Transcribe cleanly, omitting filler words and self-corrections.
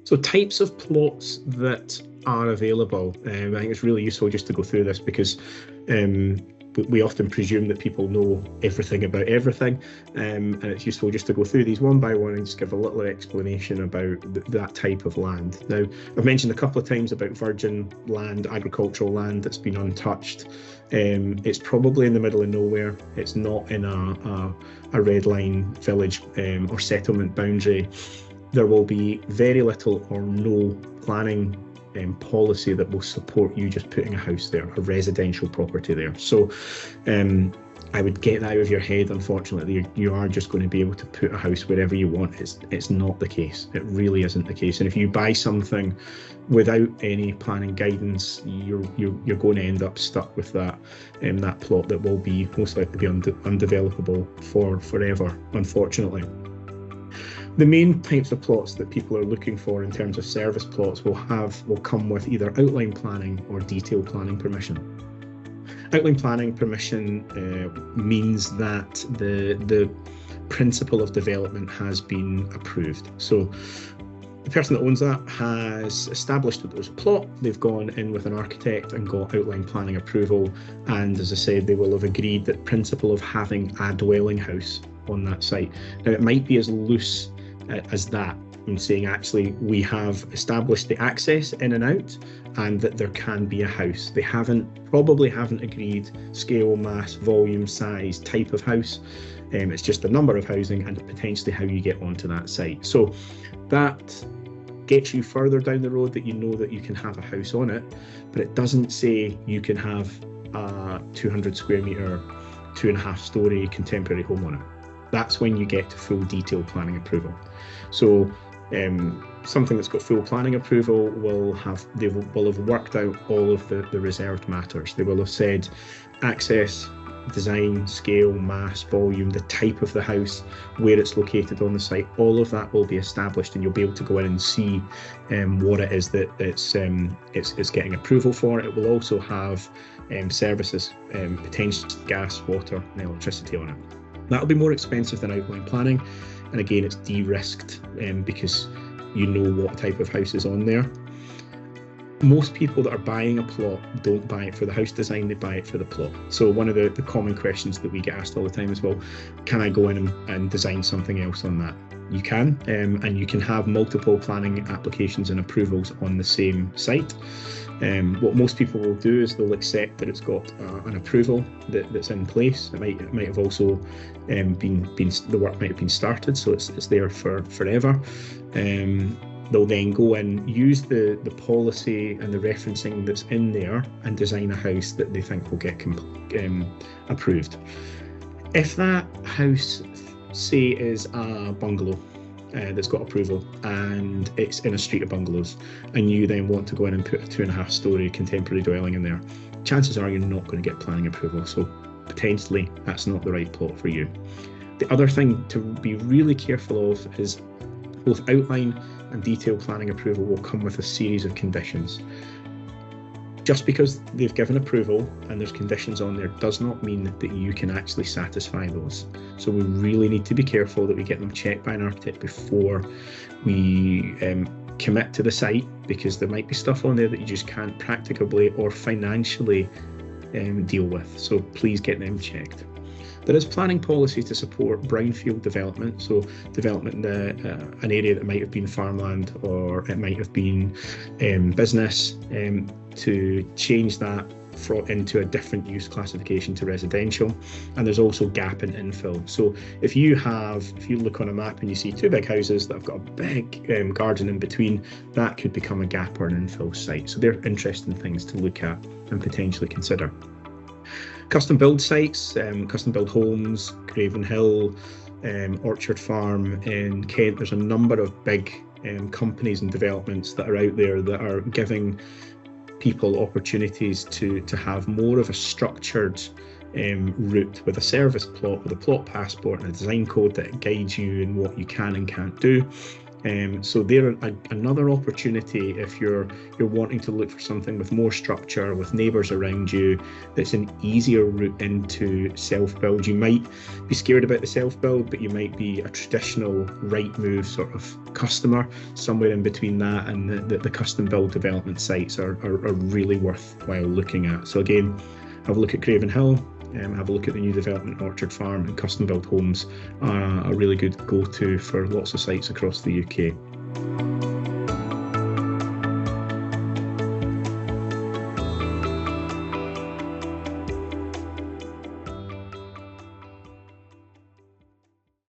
So types of plots that are available. I think it's really useful just to go through this because we often presume that people know everything about everything, and it's useful just to go through these one by one and just give a little explanation about that type of land. Now, I've mentioned a couple of times about virgin land, agricultural land that's been untouched. It's probably in the middle of nowhere. It's not in a red line village or settlement boundary. There will be very little or no planning policy that will support you just putting a house there, a residential property there. So I would get that out of your head. Unfortunately, you are just going to be able to put a house wherever you want. It's not the case. It really isn't the case. And if you buy something without any planning guidance, you're going to end up stuck with that plot that will be most likely be undevelopable for forever, unfortunately. The main types of plots that people are looking for in terms of service plots will come with either outline planning or detailed planning permission. Outline planning permission means that the principle of development has been approved. So the person that owns that has established that there's a plot, they've gone in with an architect and got outline planning approval, and as I said, they will have agreed that principle of having a dwelling house on that site. Now, it might be as loose as that. I'm saying actually we have established the access in and out and that there can be a house. They probably haven't agreed scale, mass, volume, size, type of house. It's just the number of housing and potentially how you get onto that site. So that gets you further down the road that you know that you can have a house on it, but it doesn't say you can have a 200 square metre, 2.5 story contemporary home on it. That's when you get to full detailed planning approval. So something that's got full planning approval will have worked out all of the reserved matters. They will have said access, design, scale, mass, volume, the type of the house, where it's located on the site. All of that will be established, and you'll be able to go in and see what it is that it's getting approval for. It will also have services, potentially gas, water, and electricity on it. That'll be more expensive than outline planning, and again, it's de-risked because you know what type of house is on there. Most people that are buying a plot don't buy it for the house design, they buy it for the plot. So one of the common questions that we get asked all the time is, well, can I go in and design something else on that? You can, and you can have multiple planning applications and approvals on the same site. What most people will do is they'll accept that it's got an approval that's in place. It might have also the work might have been started, so it's there for forever. They'll then go and use the policy and the referencing that's in there and design a house that they think will get approved. If that house, say, is a bungalow that's got approval and it's in a street of bungalows, and you then want to go in and put a 2.5 story contemporary dwelling in there, chances are you're not going to get planning approval. So potentially that's not the right plot for you. The other thing to be really careful of is both outline and detailed planning approval will come with a series of conditions. Just because they've given approval and there's conditions on there does not mean that you can actually satisfy those. So we really need to be careful that we get them checked by an architect before we commit to the site, because there might be stuff on there that you just can't practicably or financially deal with. So please get them checked. There is planning policy to support brownfield development, so development in an area that might have been farmland or it might have been business, to change that into a different use classification to residential. And there's also gap in infill. So if you look on a map and you see two big houses that have got a big garden in between, that could become a gap or an infill site. So they're interesting things to look at and potentially consider. Custom build sites, custom build homes, Craven Hill, Orchard Farm in Kent. There's a number of big companies and developments that are out there that are giving people opportunities to have more of a structured route with a service plot, with a plot passport and a design code that guides you in what you can and can't do. So they're another opportunity if you're wanting to look for something with more structure, with neighbours around you, that's an easier route into self-build. You might be scared about the self-build, but you might be a traditional Rightmove sort of customer. Somewhere in between that and the custom build development sites are really worthwhile looking at. So again, have a look at Craven Hill. Have a look at the new development Orchard Farm, and custom build homes are a really good go-to for lots of sites across the UK.